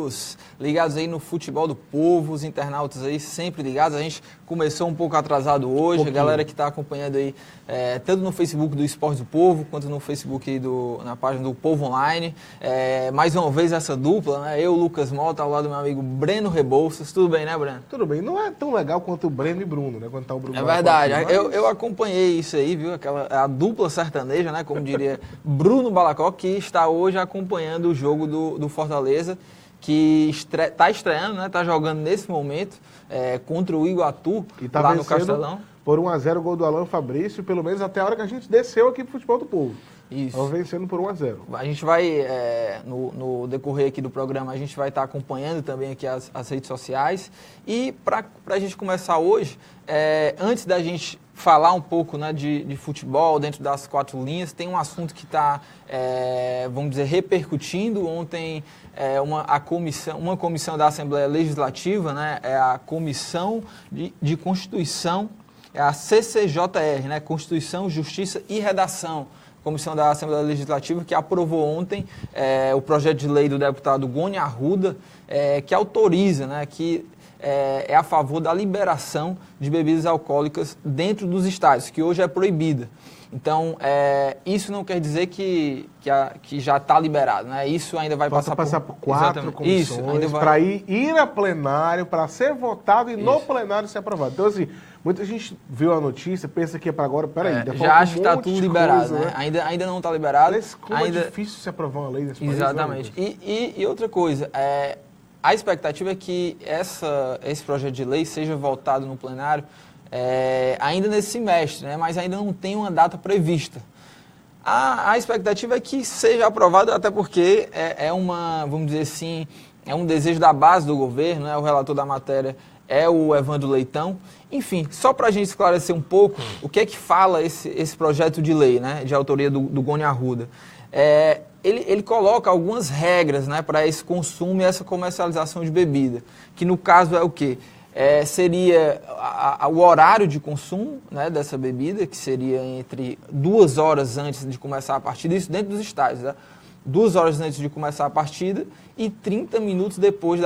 amiguinhos ligados aí no Futebol do Povo, os internautas aí sempre ligados. A gente começou um pouco atrasado hoje, a galera que está acompanhando aí, tanto no Facebook do Esporte do Povo, quanto no Facebook aí na página do Povo Online. Mais uma vez essa dupla, né? Eu, Lucas Mota, ao lado do meu amigo Breno Rebouças. Tudo bem, né, Breno? Tudo bem. Não é tão legal quanto o Breno e Bruno, né? Quando tá o Bruno. É verdade. Eu acompanhei isso aí, viu? A dupla sertaneja, né? Como diria Bruno Balacó, que está hoje acompanhando o jogo do Fortaleza, que está estreando, né? Está jogando nesse momento contra o Iguatu, tá lá no Castelão. Por 1-0 o gol do Alan Fabrício, pelo menos até a hora que a gente desceu aqui pro Futebol do Povo. Isso. Estamos vencendo por 1-0. A gente vai, no decorrer aqui do programa, a gente vai estar acompanhando também aqui as redes sociais. E para a gente começar hoje, antes da gente falar um pouco, né, de futebol dentro das quatro linhas, tem um assunto que está, vamos dizer, repercutindo. Ontem, uma comissão da Assembleia Legislativa, né, a Comissão de Constituição, a CCJR, né, Constituição, Justiça e Redação, Comissão da Assembleia Legislativa, que aprovou ontem o projeto de lei do deputado Goni Arruda, que autoriza, né, que é a favor da liberação de bebidas alcoólicas dentro dos estádios, que hoje é proibida. Então, isso não quer dizer que já está liberado, né? Isso ainda vai passar por 4 comissões para ir a plenário, para ser votado e no plenário ser aprovado. Então, assim, muita gente viu a notícia, pensa que é para agora, peraí, já acha que está tudo liberado, né? Ainda não está liberado. Mas como é difícil se aprovar uma lei nesse país. Exatamente. E outra coisa, a expectativa é que esse projeto de lei seja votado no plenário ainda nesse semestre, né? Mas ainda não tem uma data prevista. A expectativa é que seja aprovado, até porque vamos dizer assim, é um desejo da base do governo, né? O relator da matéria é o Evandro Leitão. Enfim, só para a gente esclarecer um pouco o que é que fala esse projeto de lei, né? De autoria do Goni Arruda. Ele coloca algumas regras, né, para esse consumo e essa comercialização de bebida, que no caso é o quê? Seria o horário de consumo, né, dessa bebida, que seria entre 2 horas antes de começar a partida, isso dentro dos estádios, né? 2 horas antes de começar a partida e 30 minutos depois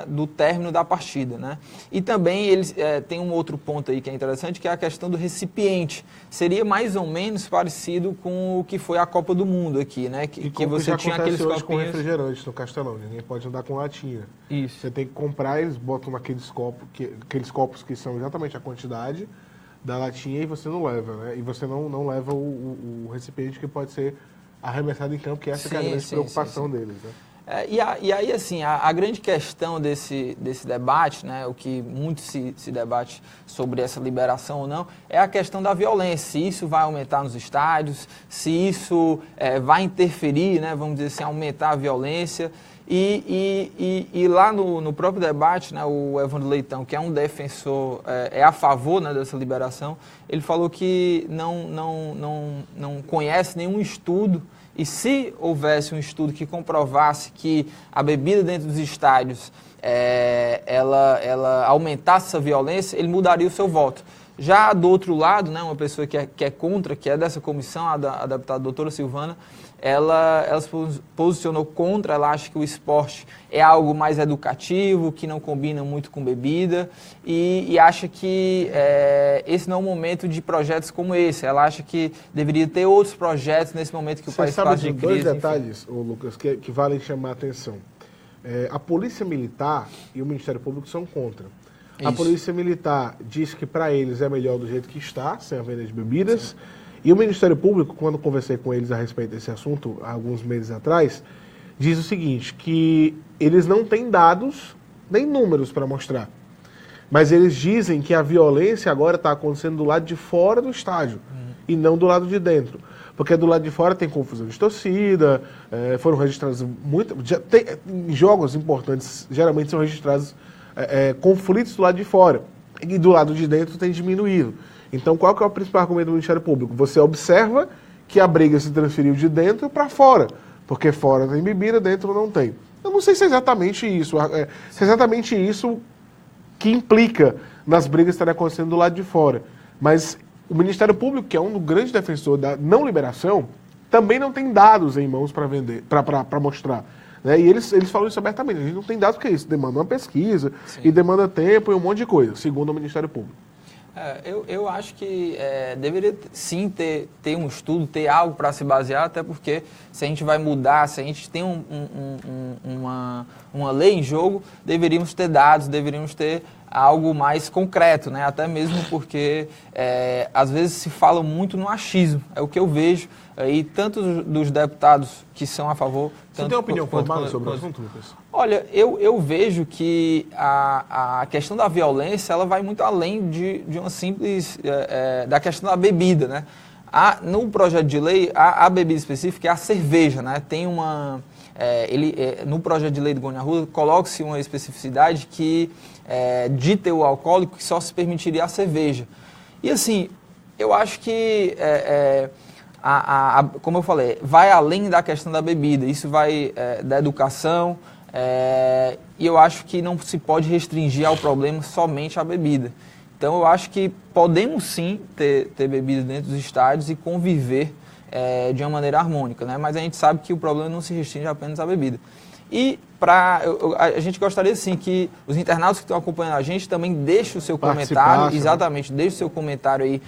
do término da partida, né? E também eles tem um outro ponto aí que é interessante, que é a questão do recipiente. Seria mais ou menos parecido com o que foi a Copa do Mundo aqui, né? Que você tinha aqueles copinhos com refrigerante no Castelão, ninguém pode andar com latinha. Isso. Você tem que comprar, eles botam naqueles copos que são exatamente a quantidade da latinha e você não leva, né? E você não leva o recipiente que pode ser arremessado em campo, que essa é a grande preocupação deles, né? E aí, assim, a grande questão desse debate, né, o que muito se debate sobre essa liberação ou não, é a questão da violência, se isso vai aumentar nos estádios, se isso vai interferir, né, vamos dizer assim, aumentar a violência. E lá no próprio debate, né, o Evandro Leitão, que é um defensor, é a favor, né, dessa liberação, ele falou que não conhece nenhum estudo, e se houvesse um estudo que comprovasse que a bebida dentro dos estádios ela aumentasse essa violência, ele mudaria o seu voto. Já do outro lado, né, uma pessoa que é contra, que é dessa comissão, a deputada doutora Silvana, ela se posicionou contra, ela acha que o esporte é algo mais educativo, que não combina muito com bebida, e acha que esse não é um momento de projetos como esse. Ela acha que deveria ter outros projetos nesse momento que o país passa de crise. Você sabe dois detalhes, Lucas, que valem chamar a atenção. A Polícia Militar e o Ministério Público são contra. Isso. A Polícia Militar diz que para eles é melhor do jeito que está, sem a venda de bebidas. Sim. E o Ministério Público, quando conversei com eles a respeito desse assunto, há alguns meses atrás, diz o seguinte, que eles não têm dados nem números para mostrar. Mas eles dizem que a violência agora está acontecendo do lado de fora do estádio e não do lado de dentro. Porque do lado de fora tem confusão de torcida, foram registrados em jogos importantes, geralmente são registrados conflitos do lado de fora. E do lado de dentro tem diminuído. Então, qual que é o principal argumento do Ministério Público? Você observa que a briga se transferiu de dentro para fora, porque fora tem bebida, dentro não tem. Eu não sei se é exatamente isso, que implica nas brigas que estarem acontecendo do lado de fora. Mas o Ministério Público, que é um grande defensor da não liberação, também não tem dados em mãos para vender, para mostrar. Né? E eles falam isso abertamente. A gente não tem dados que é isso. Demanda uma pesquisa, sim, e demanda tempo e um monte de coisa, segundo o Ministério Público. Eu acho que deveria sim ter um estudo, ter algo para se basear, até porque se a gente vai mudar, se a gente tem uma lei em jogo, deveríamos ter dados, deveríamos ter algo mais concreto, né? Até mesmo porque às vezes se fala muito no achismo, é o que eu vejo aí, tanto dos deputados que são a favor... Você tem uma opinião formada sobre o assunto, Lucas? Olha, eu vejo que a questão da violência, ela vai muito além de uma simples... da questão da bebida, né? No projeto de lei, a bebida específica é a cerveja, né? Tem uma... no projeto de lei do Goiânia Arruda, coloca-se uma especificidade que de teor alcoólico que só se permitiria a cerveja. E assim, eu acho que... como eu falei, vai além da questão da bebida, isso vai da educação, e eu acho que não se pode restringir ao problema somente a bebida. Então eu acho que podemos sim ter bebida dentro dos estádios e conviver de uma maneira harmônica, né? Mas a gente sabe que o problema não se restringe apenas à bebida. E a gente gostaria sim que os internautas que estão acompanhando a gente também deixem o seu comentário, exatamente, deixe o seu comentário aí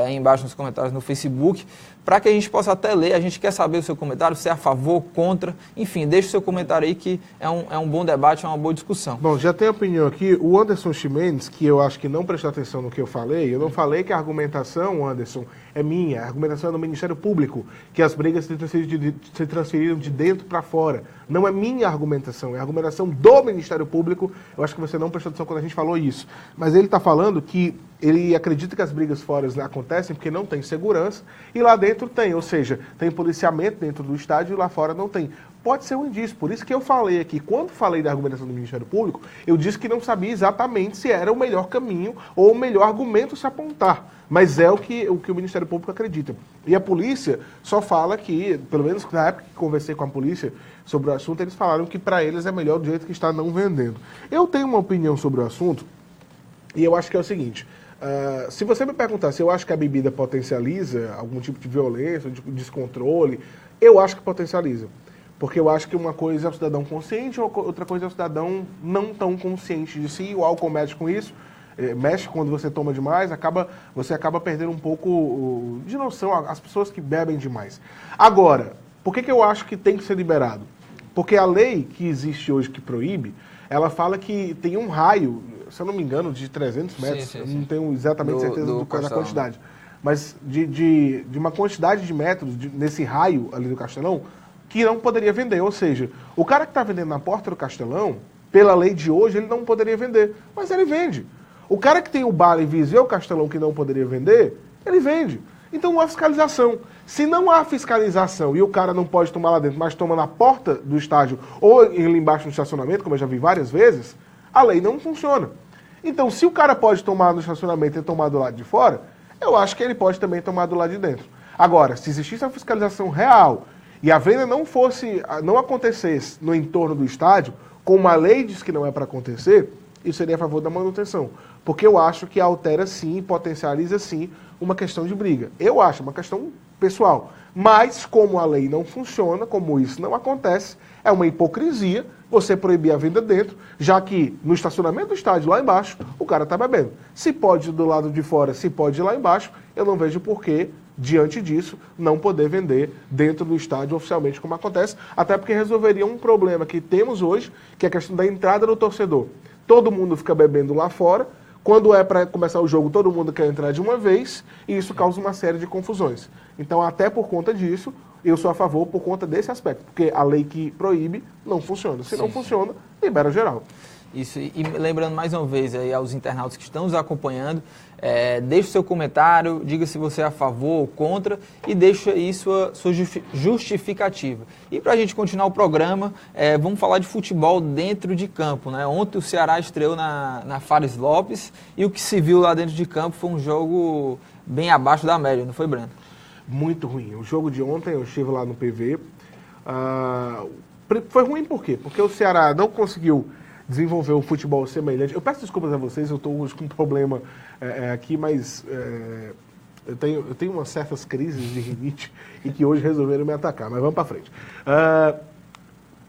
embaixo nos comentários no Facebook, para que a gente possa até ler. A gente quer saber o seu comentário, se é a favor, contra, enfim, deixe o seu comentário aí, que é um bom debate, é uma boa discussão. Bom, já tem opinião aqui, o Anderson Ximenes, que eu acho que não prestou atenção no que eu não falei que a argumentação, Anderson, é minha, a argumentação é do Ministério Público, que as brigas se transferiram de dentro para fora. Não é minha argumentação, é a argumentação do Ministério Público. Eu acho que você não prestou atenção quando a gente falou isso. Mas ele está falando que ele acredita que as brigas fora acontecem porque não tem segurança e lá dentro tem, ou seja, tem policiamento dentro do estádio e lá fora não tem. Pode ser um indício, por isso que eu falei aqui, quando falei da argumentação do Ministério Público, eu disse que não sabia exatamente se era o melhor caminho ou o melhor argumento se apontar, mas é o que o Ministério Público acredita. E a polícia só fala que, pelo menos na época que conversei com a polícia sobre o assunto, eles falaram que para eles é melhor do jeito que está não vendendo. Eu tenho uma opinião sobre o assunto e eu acho que é o seguinte... se você me perguntar se eu acho que a bebida potencializa algum tipo de violência, de descontrole, eu acho que potencializa. Porque eu acho que uma coisa é o cidadão consciente, outra coisa é o cidadão não tão consciente de si. O álcool mexe com isso, mexe quando você toma demais, você acaba perdendo um pouco de noção, as pessoas que bebem demais. Agora, por que eu acho que tem que ser liberado? Porque a lei que existe hoje que proíbe, ela fala que tem um raio, se eu não me engano, de 300 metros, sim. Eu não tenho exatamente certeza da quantidade, mas de uma quantidade de metros nesse raio ali do Castelão, que não poderia vender. Ou seja, o cara que está vendendo na porta do Castelão, pela lei de hoje, ele não poderia vender, mas ele vende. O cara que tem o bar e vê o Castelão que não poderia vender, ele vende. Então não há fiscalização. Se não há fiscalização e o cara não pode tomar lá dentro, mas toma na porta do estádio ou ali embaixo no estacionamento, como eu já vi várias vezes, a lei não funciona. Então, se o cara pode tomar no estacionamento e tomar do lado de fora, eu acho que ele pode também tomar do lado de dentro. Agora, se existisse a fiscalização real e a venda não acontecesse no entorno do estádio, como a lei diz que não é para acontecer, isso seria a favor da manutenção. Porque eu acho que altera sim, potencializa sim uma questão de briga. Eu acho, uma questão pessoal. Mas, como a lei não funciona, como isso não acontece, é uma hipocrisia você proibir a venda dentro, já que no estacionamento do estádio, lá embaixo, o cara está bebendo. Se pode ir do lado de fora, se pode ir lá embaixo, eu não vejo por que, diante disso, não poder vender dentro do estádio oficialmente, como acontece, até porque resolveria um problema que temos hoje, que é a questão da entrada do torcedor. Todo mundo fica bebendo lá fora, quando é para começar o jogo, todo mundo quer entrar de uma vez, e isso causa uma série de confusões. Então, até por conta disso, eu sou a favor por conta desse aspecto, porque a lei que proíbe não funciona. Se não funciona, libera geral. Isso, e lembrando mais uma vez aí aos internautas que estão nos acompanhando, deixe o seu comentário, diga se você é a favor ou contra e deixe aí sua justificativa. E para a gente continuar o programa, vamos falar de futebol dentro de campo, né? Ontem o Ceará estreou na Fares Lopes e o que se viu lá dentro de campo foi um jogo bem abaixo da média, não foi, Breno? Muito ruim. O jogo de ontem, eu estive lá no PV, foi ruim por quê? Porque o Ceará não conseguiu desenvolver um futebol semelhante. Eu peço desculpas a vocês, eu estou hoje com um problema aqui, mas eu tenho umas certas crises de rinite e que hoje resolveram me atacar, mas vamos para frente.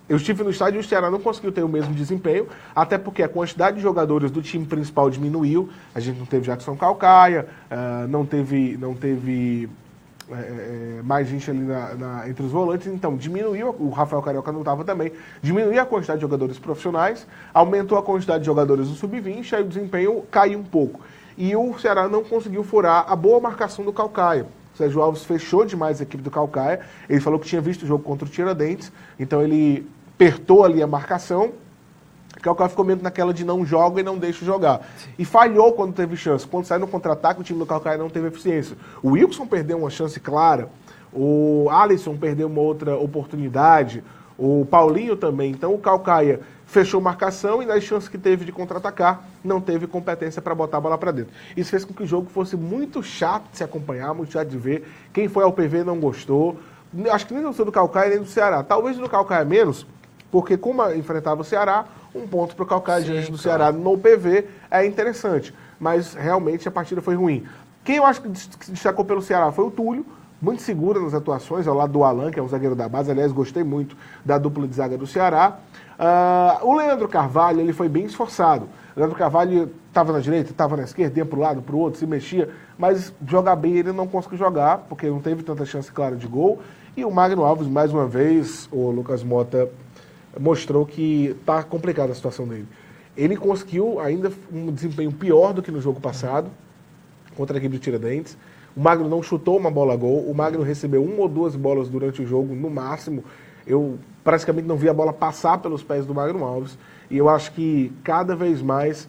Eu estive no estádio e o Ceará não conseguiu ter o mesmo desempenho, até porque a quantidade de jogadores do time principal diminuiu. A gente não teve Jackson Calcaia, não teve mais gente ali entre os volantes, então diminuiu, o Rafael Carioca não estava também, diminuiu a quantidade de jogadores profissionais, aumentou a quantidade de jogadores do sub-20, aí o desempenho caiu um pouco. E o Ceará não conseguiu furar a boa marcação do Calcaia. O Sérgio Alves fechou demais a equipe do Calcaia, ele falou que tinha visto o jogo contra o Tiradentes, então ele apertou ali a marcação, o Calcaia ficou meio naquela de não joga e não deixa jogar. E falhou quando teve chance. Quando saiu no contra-ataque, o time do Calcaia não teve eficiência. O Wilson perdeu uma chance clara, o Alisson perdeu uma outra oportunidade, o Paulinho também. Então o Calcaia fechou marcação e nas chances que teve de contra-atacar, não teve competência para botar a bola para dentro. Isso fez com que o jogo fosse muito chato de se acompanhar, muito chato de ver. Quem foi ao PV não gostou. Acho que nem do Calcaia nem do Ceará. Talvez do Calcaia menos, porque como enfrentava o Ceará, um ponto para o Calcaia diante do Ceará no PV é interessante. Mas realmente a partida foi ruim. Quem eu acho que destacou pelo Ceará foi o Túlio, muito seguro nas atuações, ao lado do Alan, que é um zagueiro da base. Aliás, gostei muito da dupla de zaga do Ceará. O Leandro Carvalho, ele foi bem esforçado. O Leandro Carvalho estava na direita, estava na esquerda, ia para o lado, para o outro, se mexia, mas jogar bem ele não conseguiu jogar, porque não teve tanta chance clara de gol. E o Magno Alves, mais uma vez, o Lucas Mota mostrou que está complicada a situação dele. Ele conseguiu ainda um desempenho pior do que no jogo passado, contra a equipe do Tiradentes. O Magno não chutou uma bola a gol, o Magno recebeu uma ou duas bolas durante o jogo, no máximo. Eu praticamente não vi a bola passar pelos pés do Magno Alves, e eu acho que cada vez mais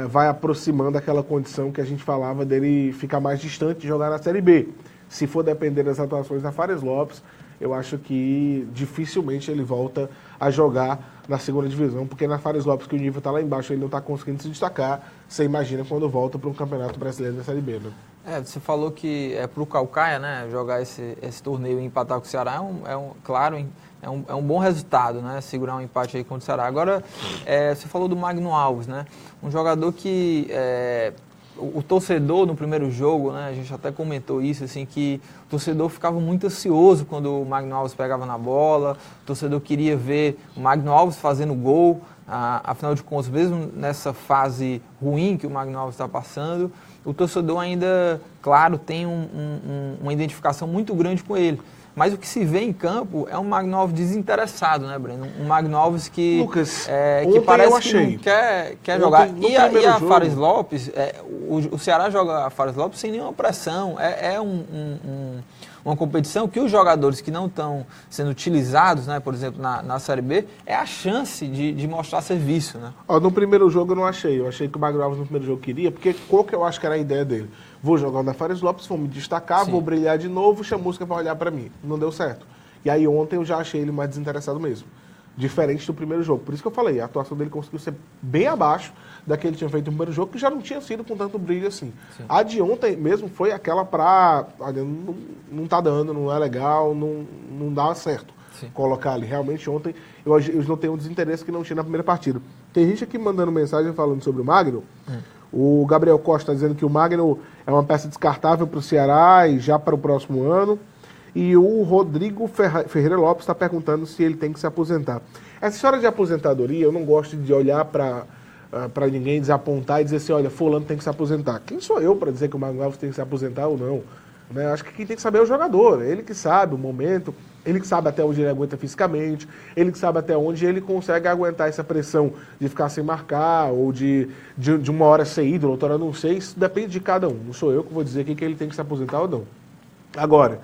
vai aproximando aquela condição que a gente falava dele ficar mais distante de jogar na Série B. Se for depender das atuações da Fares Lopes, eu acho que dificilmente ele volta a jogar na segunda divisão, porque na Fares Lopes, que o nível está lá embaixo, ele não está conseguindo se destacar. Você imagina quando volta para um campeonato brasileiro da Série B, né? Você falou que é para o Calcaia, né, jogar esse torneio e empatar com o Ceará é um bom resultado, né, segurar um empate aí contra o Ceará. Agora, você falou do Magno Alves, né, um jogador que o torcedor no primeiro jogo, né, a gente até comentou isso, assim, que o torcedor ficava muito ansioso quando o Magno Alves pegava na bola, o torcedor queria ver o Magno Alves fazendo gol, afinal de contas, mesmo nessa fase ruim que o Magno Alves está passando, o torcedor ainda, claro, tem uma identificação muito grande com ele. Mas o que se vê em campo é um Magno Alves desinteressado, né, Breno? Um Magno Alves que, Lucas, que parece que não quer jogar. E a Fares Lopes, o Ceará joga a Fares Lopes sem nenhuma pressão. Uma competição que os jogadores que não estão sendo utilizados, né, por exemplo, na Série B, é a chance de mostrar serviço, né? No primeiro jogo eu não achei. Eu achei que o Magno Alves no primeiro jogo queria, porque qual que eu acho que era a ideia dele? Vou jogar na Fares Lopes, vou me destacar, Sim. Vou brilhar de novo, o Chamusca vai olhar para mim. Não deu certo. E aí ontem eu já achei ele mais desinteressado mesmo. Diferente do primeiro jogo. Por isso que eu falei, a atuação dele conseguiu ser bem abaixo daquele que tinha feito no primeiro jogo, que já não tinha sido com tanto brilho assim. Sim. A de ontem mesmo foi aquela olha, não tá dando, não é legal, não dá certo. Sim. Colocar ali. Realmente ontem eu notei um desinteresse que não tinha na primeira partida. Tem gente aqui mandando mensagem falando sobre o Magno. O Gabriel Costa está dizendo que o Magno é uma peça descartável para o Ceará e já para o próximo ano. E o Rodrigo Ferreira Lopes está perguntando se ele tem que se aposentar. Essa história de aposentadoria, eu não gosto de olhar para ninguém, desapontar e dizer assim, olha, fulano tem que se aposentar. Quem sou eu para dizer que o Magno Alves tem que se aposentar ou não? Né? Acho que quem tem que saber é o jogador. Ele que sabe o momento, ele que sabe até onde ele aguenta fisicamente, ele que sabe até onde ele consegue aguentar essa pressão de ficar sem marcar ou de uma hora ser ídolo, outra hora não sei. Isso depende de cada um. Não sou eu que vou dizer que ele tem que se aposentar ou não. Agora,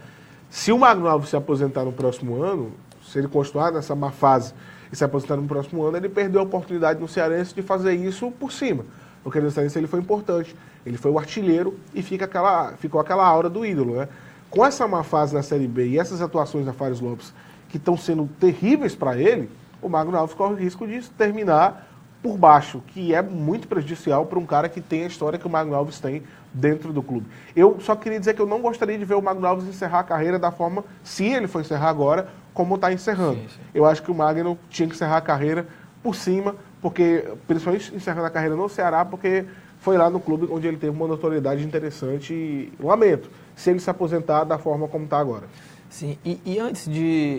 se o Magno Alves se aposentar no próximo ano, se ele continuar nessa má fase e se aposentar no próximo ano, ele perdeu a oportunidade no Cearense de fazer isso por cima. Porque no Cearense ele foi importante, ele foi o artilheiro e ficou aquela aura do ídolo, né? Com essa má fase na Série B e essas atuações da Fares Lopes que estão sendo terríveis para ele, o Magno Alves corre o risco de terminar por baixo, que é muito prejudicial para um cara que tem a história que o Magno Alves tem dentro do clube. Eu só queria dizer que eu não gostaria de ver o Magno Alves encerrar a carreira da forma, se ele for encerrar agora, como está encerrando. Sim. Eu acho que o Magno tinha que encerrar a carreira por cima, porque, principalmente encerrando a carreira no Ceará, porque foi lá no clube onde ele teve uma notoriedade interessante e lamento se ele se aposentar da forma como está agora. Sim, e antes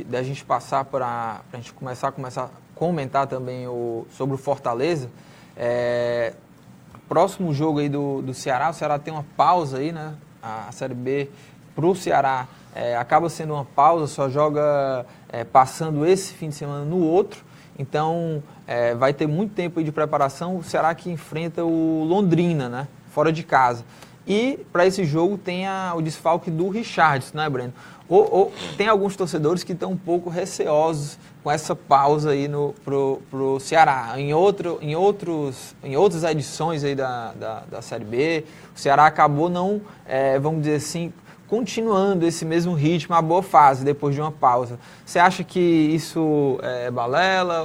da gente passar para a gente começar a comentar também sobre o Fortaleza, próximo jogo aí do Ceará, o Ceará tem uma pausa aí, né? A Série B para o Ceará acaba sendo uma pausa, só joga passando esse fim de semana no outro, então vai ter muito tempo aí de preparação. O Ceará que enfrenta o Londrina, né? Fora de casa. E para esse jogo tem o desfalque do Richarlison, né, Breno? Tem alguns torcedores que estão um pouco receosos com essa pausa aí pro Ceará. Em outras edições aí da Série B, o Ceará acabou não, vamos dizer assim, continuando esse mesmo ritmo, a boa fase, depois de uma pausa. Você acha que isso é balela?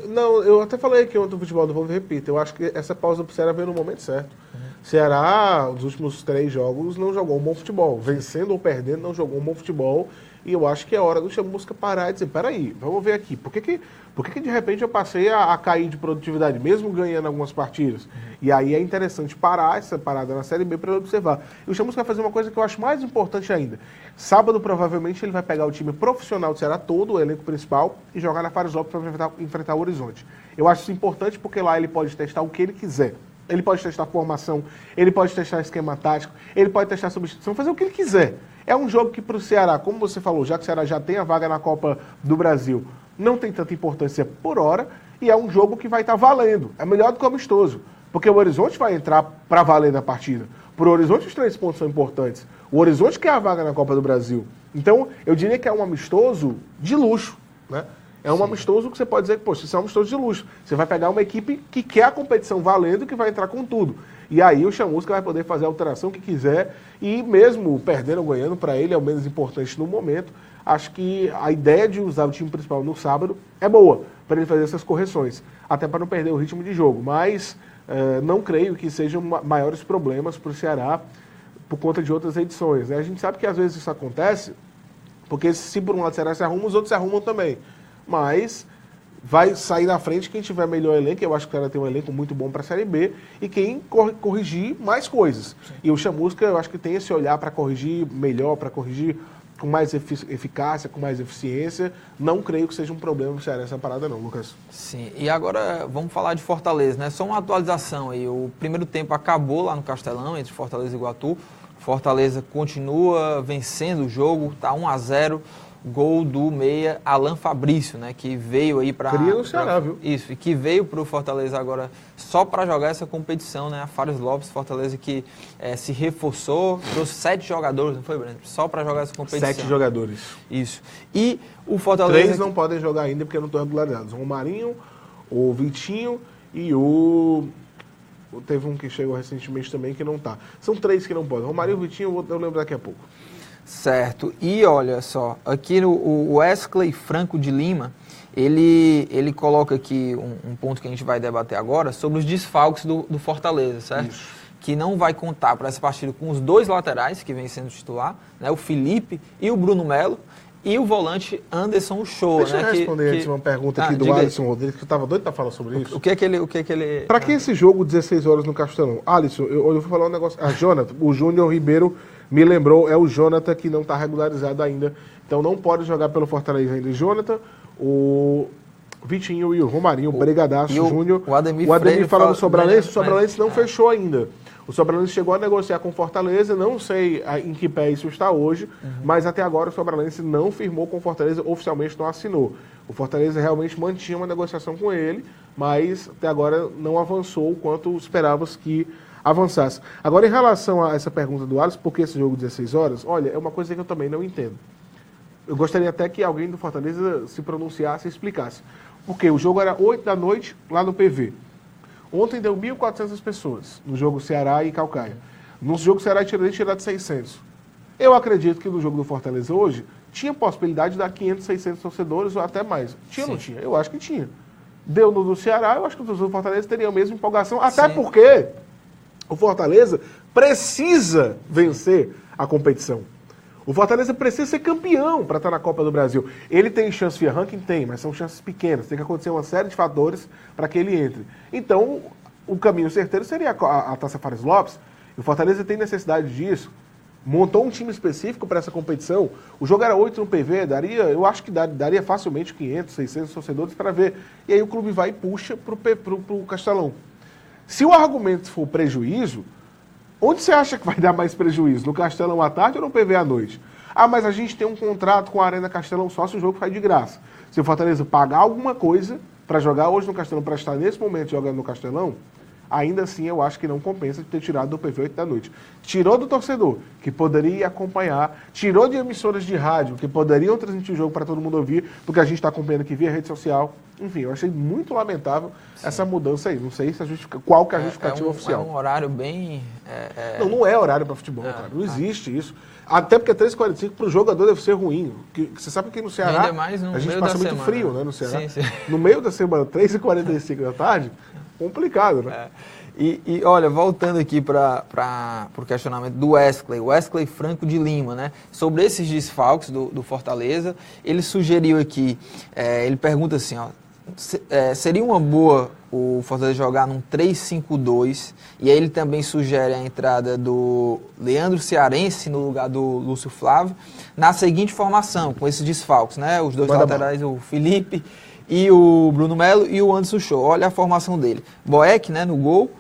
Não, eu até falei aqui ontem no Futebol do Povo, repito, eu acho que essa pausa pro Ceará veio no momento certo. Ceará, nos últimos 3 jogos, não jogou um bom futebol. Vencendo ou perdendo, não jogou um bom futebol. E eu acho que é hora do Chamusca parar e dizer, peraí, vamos ver aqui, por que de repente eu passei a cair de produtividade, mesmo ganhando algumas partidas? E aí é interessante parar essa parada na Série B para observar. E o Chamusca vai fazer uma coisa que eu acho mais importante ainda. Sábado, provavelmente, ele vai pegar o time profissional do Ceará todo, o elenco principal, e jogar na Fares Lopes para enfrentar o Horizonte. Eu acho isso importante porque lá ele pode testar o que ele quiser. Ele pode testar formação, ele pode testar esquema tático, ele pode testar substituição, fazer o que ele quiser. É um jogo que para o Ceará, como você falou, já que o Ceará já tem a vaga na Copa do Brasil, não tem tanta importância por hora, e é um jogo que vai estar valendo. É melhor do que o amistoso, porque o Horizonte vai entrar para valer na partida. Para o Horizonte os 3 pontos são importantes. O Horizonte quer a vaga na Copa do Brasil. Então, eu diria que é um amistoso de luxo, né? É um amistoso que você pode dizer que, poxa, isso é um amistoso de luxo. Você vai pegar uma equipe que quer a competição valendo, que vai entrar com tudo. E aí o Chamusca vai poder fazer a alteração que quiser, e mesmo perdendo ou ganhando, para ele é o menos importante no momento. Acho que a ideia de usar o time principal no sábado é boa, para ele fazer essas correções, até para não perder o ritmo de jogo. Mas não creio que sejam maiores problemas para o Ceará por conta de outras edições, né? A gente sabe que às vezes isso acontece, porque se por um lado o Ceará se arruma, os outros se arrumam também. Mas vai sair na frente quem tiver melhor elenco. Eu acho que o cara tem um elenco muito bom para a Série B, e quem corrigir mais coisas. Sim. E o Chamusca, eu acho que tem esse olhar para corrigir melhor, para corrigir com mais eficácia, com mais eficiência. Não creio que seja um problema para o Ceará essa parada não, Lucas. Sim, e agora vamos falar de Fortaleza, né? Só uma atualização aí. O primeiro tempo acabou lá no Castelão, entre Fortaleza e Iguatu. Fortaleza continua vencendo o jogo, está 1-0. Gol do meia Alan Fabrício, né, que veio aí para... Cria no Ceará, viu? Isso, e que veio para o Fortaleza agora só para jogar essa competição, né, a Fares Lopes, Fortaleza que se reforçou, trouxe 7 jogadores, não foi, Breno? Só para jogar essa competição. 7 jogadores. Isso. E o Fortaleza... 3 não podem jogar ainda porque não estão regularizados. O Romarinho, o Vitinho e teve um que chegou recentemente também que não tá. São 3 que não podem. Romarinho e o Vitinho, eu lembro daqui a pouco. Certo, e olha só, aqui o Wesley Franco de Lima, ele coloca aqui um ponto que a gente vai debater agora sobre os desfalques do Fortaleza, certo? Isso. Que não vai contar para essa partida com os 2 laterais que vem sendo titular, né, o Felipe e o Bruno Melo, e o volante Anderson Uchoa. Deixa eu responder antes uma pergunta aqui do Alisson Rodrigues, que eu estava doido para falar sobre isso. O que é que ele... Para que esse jogo 16 horas no Castelão? Alisson, eu vou falar um negócio. Jonathan, o Júnior Ribeiro me lembrou, é o Jonathan que não está regularizado ainda, então não pode jogar pelo Fortaleza ainda. O Jonathan, o Vitinho e o Romarinho, o Brigadaço, o Júnior. O Ademir falando do Sobralense, o Sobralense não fechou ainda. O Sobralense chegou a negociar com o Fortaleza, não sei em que pé isso está hoje, mas até agora o Sobralense não firmou com o Fortaleza, oficialmente não assinou. O Fortaleza realmente mantinha uma negociação com ele, mas até agora não avançou o quanto esperávamos que avançasse. Agora, em relação a essa pergunta do Alisson, por que esse jogo 16 horas? Olha, é uma coisa que eu também não entendo. Eu gostaria até que alguém do Fortaleza se pronunciasse e explicasse. Porque o jogo era 8 da noite lá no PV. Ontem deu 1.400 pessoas no jogo Ceará e Caucaia. No jogo Ceará tirar de 600. Eu acredito que no jogo do Fortaleza hoje tinha possibilidade de dar 500, 600 torcedores ou até mais. Tinha ou não tinha? Eu acho que tinha. Deu no do Ceará, eu acho que o torcedor do Fortaleza teria a mesma empolgação, até porque o Fortaleza precisa vencer a competição. O Fortaleza precisa ser campeão para estar na Copa do Brasil. Ele tem chance via ranking? Tem, mas são chances pequenas. Tem que acontecer uma série de fatores para que ele entre. Então, o caminho certeiro seria a Taça Fares Lopes. E o Fortaleza tem necessidade disso. montou um time específico para essa competição. O jogo era 8 no PV, eu acho que daria facilmente 500, 600 torcedores para ver. E aí o clube vai e puxa pro Castelão. Se o argumento for prejuízo, onde você acha que vai dar mais prejuízo? No Castelão à tarde ou no PV à noite? Ah, mas a gente tem um contrato com a Arena Castelão só se o jogo sai de graça. Se o Fortaleza pagar alguma coisa para jogar hoje no Castelão, para estar nesse momento jogando no Castelão, ainda assim eu acho que não compensa de ter tirado do PV 8 da noite. Tirou do torcedor, que poderia acompanhar, tirou de emissoras de rádio, que poderiam transmitir o jogo para todo mundo ouvir, porque a gente está acompanhando aqui via rede social. Enfim, eu achei muito lamentável essa mudança aí. Não sei se qual que é a justificativa oficial. É um horário bem... Não é horário para futebol, cara. Não existe isso. Até porque 3h45 para o jogador deve ser ruim. Você sabe que no Ceará a gente passa muito frio, né, no Ceará. Sim. No meio da semana, 3h45 da tarde, complicado, né? E olha, voltando aqui para o questionamento do Wesley Franco de Lima, né? Sobre esses desfalques do Fortaleza, ele sugeriu aqui, ele pergunta assim, ó, seria uma boa o Fortaleza jogar num 3-5-2, e aí ele também sugere a entrada do Leandro Cearense no lugar do Lúcio Flávio, na seguinte formação, com esses desfalques, né? Os dois laterais, o Felipe e o Bruno Melo e o Anderson Show. Olha a formação dele. Boeck, né, no gol,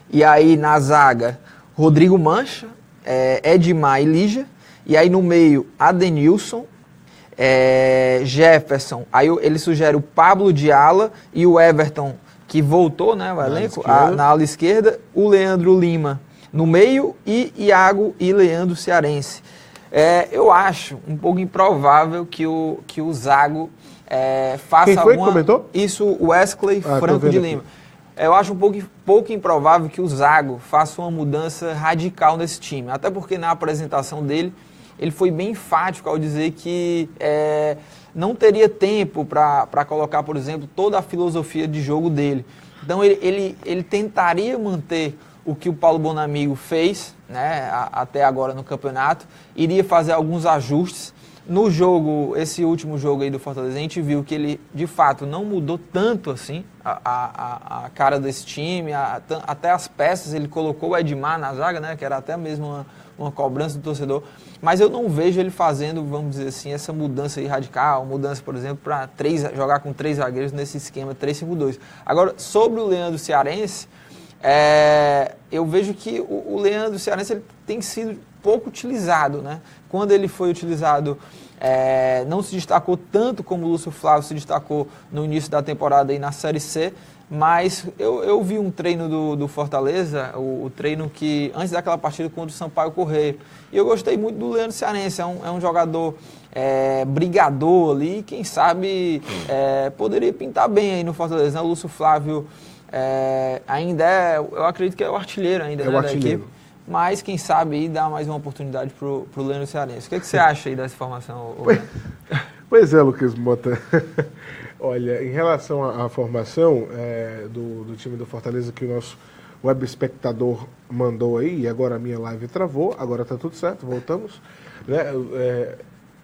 e aí na zaga, Rodrigo Mancha, Edmar e Lígia, e aí no meio, Adenilson, Jefferson, aí ele sugere o Pablo de ala e o Everton, que voltou, né, o elenco, na ala esquerda, o Leandro Lima no meio e Iago e Leandro Cearense. Eu acho um pouco improvável que o Zago faça Quem foi que comentou? Isso, o Wesley Franco de Lima. Eu acho um pouco improvável que o Zago faça uma mudança radical nesse time, até porque na apresentação dele, ele foi bem enfático ao dizer que não teria tempo para colocar, por exemplo, toda a filosofia de jogo dele. Então ele tentaria manter o que o Paulo Bonamigo fez, né, até agora no campeonato, iria fazer alguns ajustes. No jogo, esse último jogo aí do Fortaleza, a gente viu que ele, de fato, não mudou tanto assim a cara desse time, até as peças, ele colocou o Edmar na zaga, né, que era até mesmo uma cobrança do torcedor, mas eu não vejo ele fazendo, vamos dizer assim, essa mudança aí radical, mudança, por exemplo, para jogar com 3 zagueiros nesse esquema 3-5-2. Agora, sobre o Leandro Cearense, eu vejo que o Leandro Cearense ele tem sido pouco utilizado, né? Quando ele foi utilizado, não se destacou tanto como o Lúcio Flávio se destacou no início da temporada aí na Série C, mas eu vi um treino do Fortaleza, o treino que antes daquela partida contra o Sampaio Corrêa, e eu gostei muito do Leandro Cearense, é um jogador brigador ali, quem sabe poderia pintar bem aí no Fortaleza, né? O Lúcio Flávio ainda eu acredito que é o artilheiro ainda, né, da equipe. Mas, quem sabe, aí dá mais uma oportunidade pro Leandro Cearense. O que você acha aí dessa formação? Pois é, Lucas Mota. Olha, em relação à formação do time do Fortaleza, que o nosso web espectador mandou aí, e agora a minha live travou, agora tá tudo certo, voltamos. Né?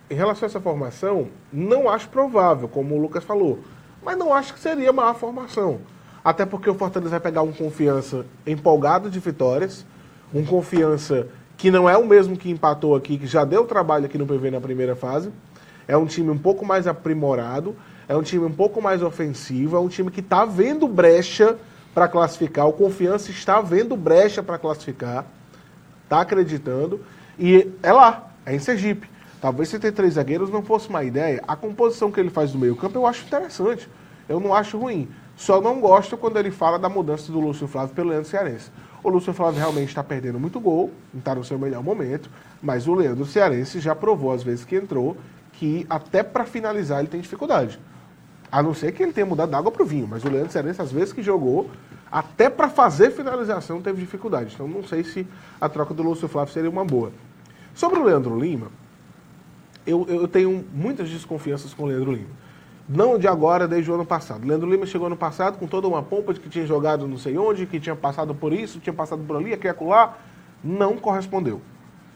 Em relação a essa formação, não acho provável, como o Lucas falou, mas não acho que seria uma má formação. Até porque o Fortaleza vai pegar um Confiança empolgado de vitórias, um Confiança que não é o mesmo que empatou aqui, que já deu trabalho aqui no PV na primeira fase. É um time um pouco mais aprimorado, é um time um pouco mais ofensivo, é um time que está vendo brecha para classificar. O Confiança está vendo brecha para classificar, está acreditando, e é em Sergipe. Talvez se ter 3 zagueiros não fosse uma ideia. A composição que ele faz no meio campo eu acho interessante, eu não acho ruim. Só não gosto quando ele fala da mudança do Lúcio Flávio pelo Leandro Cearense. O Lúcio Flávio realmente está perdendo muito gol, não está no seu melhor momento, mas o Leandro Cearense já provou às vezes que entrou que até para finalizar ele tem dificuldade. A não ser que ele tenha mudado da água para o vinho, mas o Leandro Cearense às vezes que jogou, até para fazer finalização teve dificuldade. Então não sei se a troca do Lúcio Flávio seria uma boa. Sobre o Leandro Lima, eu tenho muitas desconfianças com o Leandro Lima. Não de agora, desde o ano passado. O Leandro Lima chegou ano passado com toda uma pompa de que tinha jogado não sei onde, que tinha passado por isso, tinha passado por ali, aqui e acolá. Não correspondeu.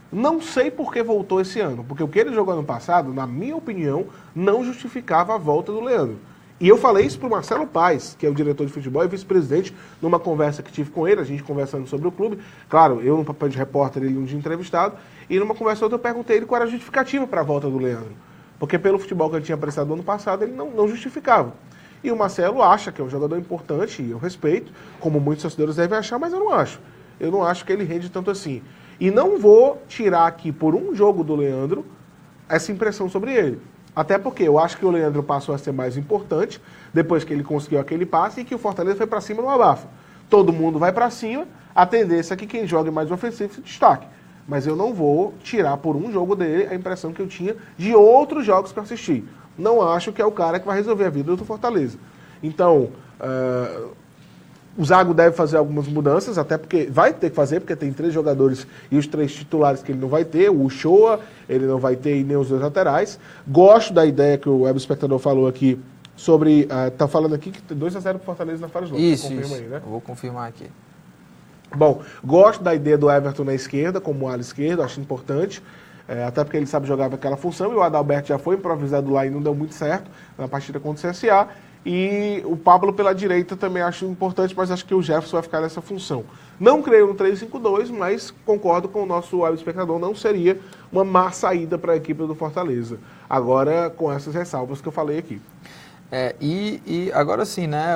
Não sei por que voltou esse ano, porque o que ele jogou ano passado, na minha opinião, não justificava a volta do Leandro. E eu falei isso para o Marcelo Paes, que é o diretor de futebol e vice-presidente, numa conversa que tive com ele, a gente conversando sobre o clube. Claro, eu no papel de repórter, ele de entrevistado. E numa conversa outra eu perguntei ele qual era a justificativa para a volta do Leandro. Porque pelo futebol que ele tinha prestado no ano passado, ele não justificava. E o Marcelo acha que é um jogador importante, e eu respeito, como muitos torcedores devem achar, mas eu não acho. Eu não acho que ele rende tanto assim. E não vou tirar aqui, por um jogo do Leandro, essa impressão sobre ele. Até porque eu acho que o Leandro passou a ser mais importante depois que ele conseguiu aquele passe e que o Fortaleza foi para cima no abafa. Todo mundo vai para cima, a tendência é que quem jogue mais ofensivo se destaque. Mas eu não vou tirar por um jogo dele a impressão que eu tinha de outros jogos que eu assisti. Não acho que é o cara que vai resolver a vida do Fortaleza. Então, o Zago deve fazer algumas mudanças, até porque vai ter que fazer, porque tem 3 jogadores e os 3 titulares que ele não vai ter, o Uchoa, ele não vai ter e nem os 2 laterais. Gosto da ideia que o web espectador falou aqui sobre, tá falando aqui que 2-0 para o Fortaleza na Fares Lopes. Isso, confirma aí, né? Eu vou confirmar aqui. Bom, gosto da ideia do Everton na esquerda, como ala esquerdo, acho importante. Até porque ele sabe jogar aquela função, e o Adalberto já foi improvisado lá e não deu muito certo na partida contra o CSA. E o Pablo pela direita também acho importante, mas acho que o Jefferson vai ficar nessa função. Não creio no 3-5-2, mas concordo com o nosso web espectador, não seria uma má saída para a equipe do Fortaleza. Agora, com essas ressalvas que eu falei aqui. E agora sim, né,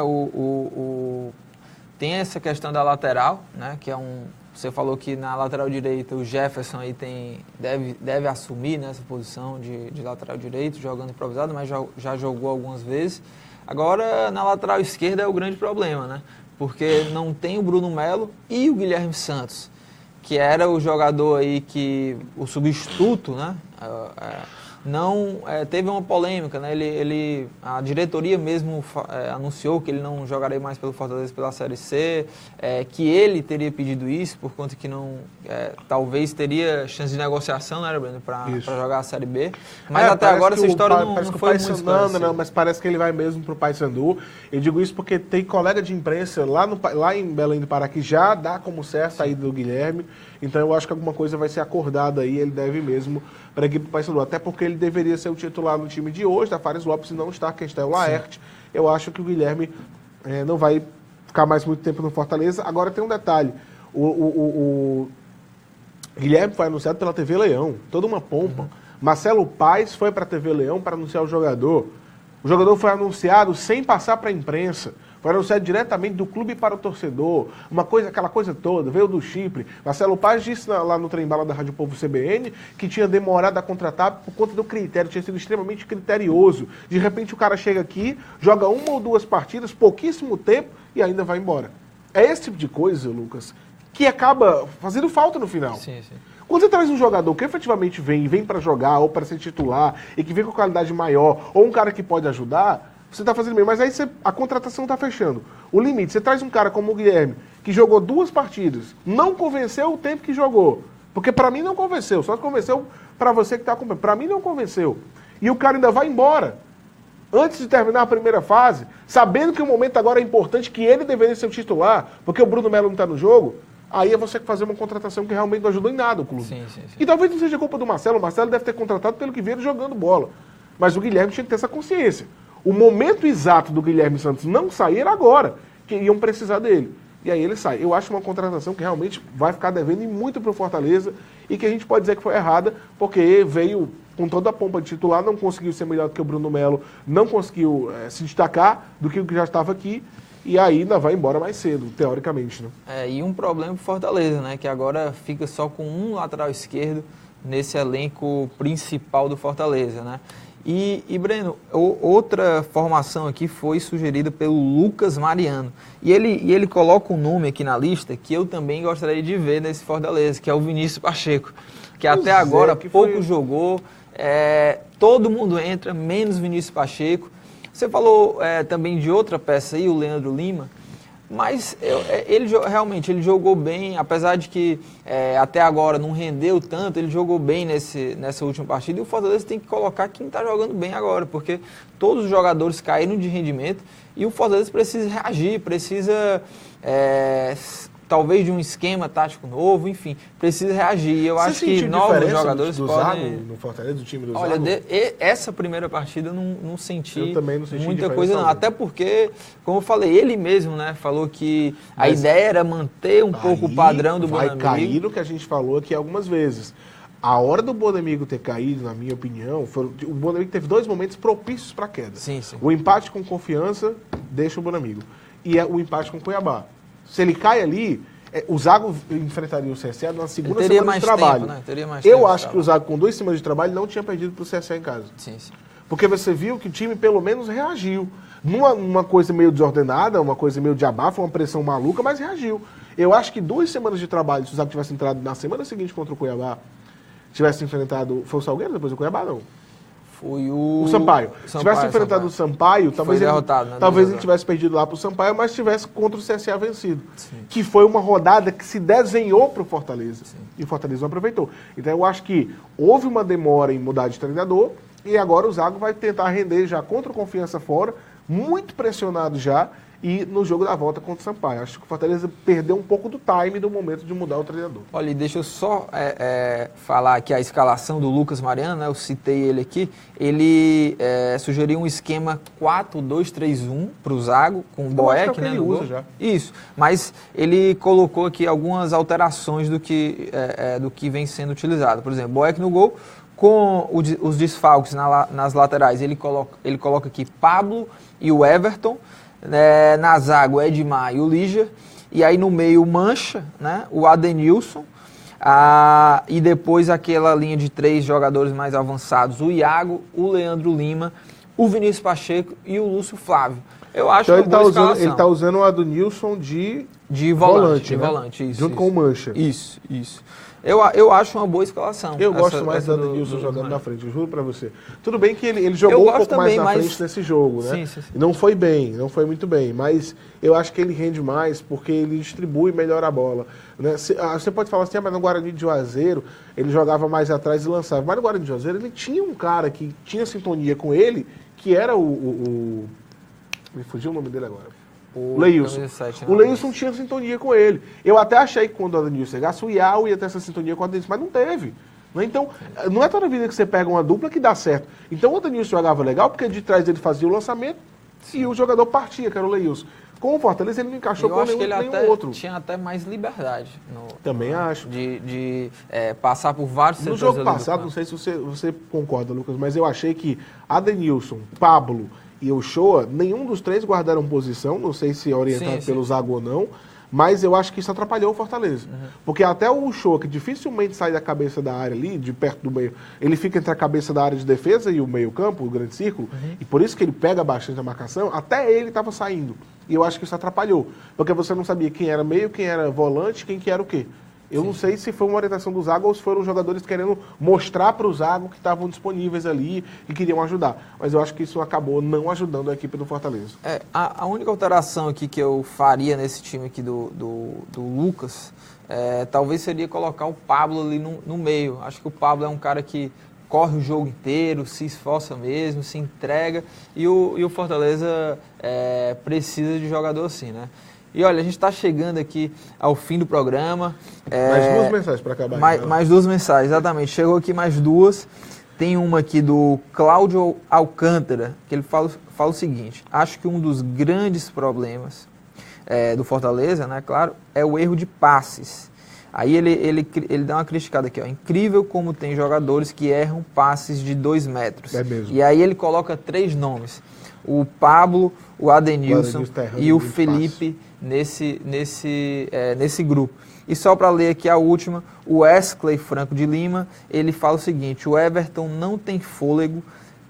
tem essa questão da lateral, né, que é você falou que na lateral direita o Jefferson aí deve assumir nessa posição de lateral direito, jogando improvisado, mas já jogou algumas vezes. Agora, na lateral esquerda é o grande problema, né? Porque não tem o Bruno Melo e o Guilherme Santos, que era o jogador aí o substituto, né? Teve uma polêmica, né? A diretoria mesmo anunciou que ele não jogaria mais pelo Fortaleza pela Série C, que ele teria pedido isso por conta que talvez teria chance de negociação, né, Breno, para jogar a Série B. Mas até agora essa história não foi muito esclarecida. Não, mas parece que ele vai mesmo para o Paysandu. Eu digo isso porque tem colega de imprensa lá em Belém do Pará que já dá como certo a ida do Guilherme. Então eu acho que alguma coisa vai ser acordada aí, ele deve mesmo para a equipe do Paysandu. Até porque ele deveria ser o titular no time de hoje, da Fares Lopes, e não está, quem está é o Laerte. Eu acho que o Guilherme não vai ficar mais muito tempo no Fortaleza. Agora tem um detalhe, o Guilherme foi anunciado pela TV Leão, toda uma pompa. Marcelo Paes foi para a TV Leão para anunciar o jogador. O jogador foi anunciado sem passar para a imprensa. Foi anunciado diretamente do clube para o torcedor. Aquela coisa toda, veio do Chipre. Marcelo Paes disse lá no Trem Bala da Rádio Povo CBN que tinha demorado a contratar por conta do critério, tinha sido extremamente criterioso. De repente o cara chega aqui, joga 1 ou 2 partidas, pouquíssimo tempo e ainda vai embora. É esse tipo de coisa, Lucas, que acaba fazendo falta no final. Sim, sim. Quando você traz um jogador que efetivamente vem para jogar ou para ser titular e que vem com qualidade maior, ou um cara que pode ajudar, você está fazendo bem, mas aí a contratação está fechando. O limite, você traz um cara como o Guilherme, que jogou 2 partidas, não convenceu o tempo que jogou. Porque para mim não convenceu, só convenceu para você que está acompanhando. Para mim não convenceu. E o cara ainda vai embora, antes de terminar a primeira fase, sabendo que o momento agora é importante, que ele deveria ser o titular, porque o Bruno Melo não está no jogo, aí é você fazer uma contratação que realmente não ajudou em nada o clube. Sim. E talvez não seja culpa do Marcelo, o Marcelo deve ter contratado pelo que veio jogando bola. Mas o Guilherme tinha que ter essa consciência. O momento exato do Guilherme Santos não sair era agora, que iam precisar dele. E aí ele sai. Eu acho uma contratação que realmente vai ficar devendo e muito para o Fortaleza e que a gente pode dizer que foi errada, porque veio com toda a pompa de titular, não conseguiu ser melhor do que o Bruno Melo, não conseguiu se destacar do que o que já estava aqui, e aí ainda vai embora mais cedo, teoricamente. Né? E um problema para o Fortaleza, né, que agora fica só com um lateral esquerdo nesse elenco principal do Fortaleza, né? E Breno, outra formação aqui foi sugerida pelo Lucas Mariano. E ele coloca um nome aqui na lista que eu também gostaria de ver nesse Fortaleza, que é o Vinícius Pacheco, que até agora pouco jogou, todo mundo entra, menos Vinícius Pacheco. Você falou também de outra peça aí, o Leandro Lima, mas ele realmente jogou bem, apesar de que até agora não rendeu tanto, ele jogou bem nessa última partida, e o Fortaleza tem que colocar quem está jogando bem agora, porque todos os jogadores caíram de rendimento e o Fortaleza precisa reagir, precisa talvez de um esquema tático novo, enfim, precisa reagir. Eu acho que novos jogadores do podem... Zago, no Fortaleza, do time do Zago? Olha, essa primeira partida não senti, eu também não senti muita coisa não. Até porque, como eu falei, ele mesmo, né, falou que a ideia era manter um pouco o padrão do Bonamigo. Vai cair no que a gente falou aqui algumas vezes. A hora do Bonamigo ter caído, na minha opinião, o Bonamigo teve 2 momentos propícios para a queda. Sim, sim. O empate com Confiança deixa o Bonamigo. E o empate com Cuiabá. Se ele cai ali, o Zago enfrentaria o CSA na segunda semana de trabalho. Tempo, né? Teria mais eu tempo acho que o Zago, com 2 semanas de trabalho, não tinha perdido para o CSA em casa. Sim, sim. Porque você viu que o time, pelo menos, reagiu. Numa coisa meio desordenada, uma coisa meio de abafa, uma pressão maluca, mas reagiu. Eu acho que 2 semanas de trabalho, se o Zago tivesse entrado na semana seguinte contra o Cuiabá, tivesse enfrentado... Foi o Salgueiro depois do Cuiabá, não? Foi o Sampaio. Se tivesse enfrentado o Sampaio, talvez ele tivesse perdido lá para o Sampaio, mas tivesse contra o CSA vencido. Sim. Que foi uma rodada que se desenhou para o Fortaleza. Sim. E o Fortaleza não aproveitou. Então eu acho que houve uma demora em mudar de treinador e agora o Zago vai tentar render já contra o Confiança fora, muito pressionado já, e no jogo da volta contra o Sampaio. Acho que o Fortaleza perdeu um pouco do time do momento de mudar o treinador. Olha, deixa eu só falar aqui a escalação do Lucas Mariano, né? Eu citei ele aqui. Ele sugeriu um esquema 4-2-3-1 para o Zago, com o Boeck, né? Ele usa já. Isso, mas ele colocou aqui algumas alterações do que vem sendo utilizado. Por exemplo, Boeck no gol, com os desfalques nas laterais. Ele coloca aqui Pablo e o Everton. Na zaga o Edmar e o Lígia, e aí no meio o Mancha, né, o Adenilson, e depois aquela linha de 3 jogadores mais avançados, o Iago, o Leandro Lima, o Vinícius Pacheco e o Lúcio Flávio. Eu acho então uma boa escalação. Ele está usando o Adenilson de volante, né? Isso, junto com o Mancha. Isso. Eu acho uma boa escalação. Eu gosto mais do Adenilson jogando na frente, eu juro pra você. Tudo bem que ele jogou um pouco mais na frente nesse jogo, né? Sim. Não foi bem, não foi muito bem, mas eu acho que ele rende mais porque ele distribui melhor a bola. Né? Você pode falar assim, mas no Guarani de Juazeiro ele jogava mais atrás e lançava. Mas no Guarani de Juazeiro ele tinha um cara que tinha sintonia com ele, que era me fugiu o nome dele agora. O Leilson. O Leilson tinha sintonia com ele. Eu até achei que quando o Adenilson chegasse, o Iau ia ter essa sintonia com o Adenilson, mas não teve. Né? Então, não é toda vida que você pega uma dupla que dá certo. Então o Adenilson jogava legal, porque de trás ele fazia o lançamento e o jogador partia, que era o Leilson. Com o Fortaleza ele não encaixou com nenhum outro. Tinha até mais liberdade. Também acho. De passar por vários setores. No jogo passado, não sei se você concorda, Lucas, mas eu achei que Adenilson, Pablo e o Shoa, nenhum dos 3 guardaram posição, não sei se orientado pelo Zago ou não, mas eu acho que isso atrapalhou o Fortaleza. Uhum. Porque até o Shoa, que dificilmente sai da cabeça da área ali, de perto do meio, ele fica entre a cabeça da área de defesa e o meio campo, o grande círculo, e por isso que ele pega bastante a marcação, até ele estava saindo. E eu acho que isso atrapalhou, porque você não sabia quem era meio, quem era volante, quem que era o quê. Eu não sei se foi uma orientação do Zago ou se foram os jogadores querendo mostrar para o Zago que estavam disponíveis ali e queriam ajudar. Mas eu acho que isso acabou não ajudando a equipe do Fortaleza. A única alteração aqui que eu faria nesse time aqui do Lucas, talvez seria colocar o Pablo ali no meio. Acho que o Pablo é um cara que corre o jogo inteiro, se esforça mesmo, se entrega. E o Fortaleza precisa de jogador assim, né? E olha, a gente está chegando aqui ao fim do programa. Mais 2 mensagens para acabar. Mais 2 mensagens, exatamente. Chegou aqui mais 2. Tem uma aqui do Cláudio Alcântara, que ele fala o seguinte: acho que um dos grandes problemas do Fortaleza, né, claro, é o erro de passes. Aí ele dá uma criticada aqui, ó. Incrível como tem jogadores que erram passes de 2 metros. É mesmo. E aí ele coloca 3 nomes. O Pablo, o Adenilson e o Felipe nesse grupo. E só para ler aqui a última, o Wesley Franco de Lima, ele fala o seguinte: o Everton não tem fôlego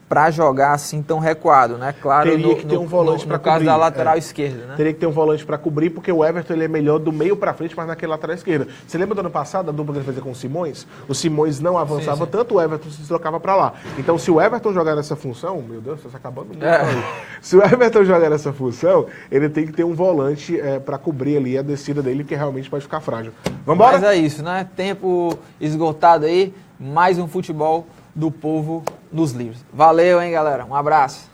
para jogar assim tão recuado, né? Claro, teria que ter um volante para cobrir. No caso da lateral esquerda, né? Teria que ter um volante para cobrir, porque o Everton ele é melhor do meio para frente, mas naquele lateral esquerda. Você lembra do ano passado, a dupla que ele fazia com o Simões? O Simões não avançava tanto, o Everton se deslocava para lá. Então, se o Everton jogar nessa função, meu Deus, você está acabando muito aí. Se o Everton jogar nessa função, ele tem que ter um volante para cobrir ali a descida dele, que realmente pode ficar frágil. Vamos embora? Mas é isso, né? Tempo esgotado aí, mais um futebol do povo nos livros. Valeu, hein, galera? Um abraço.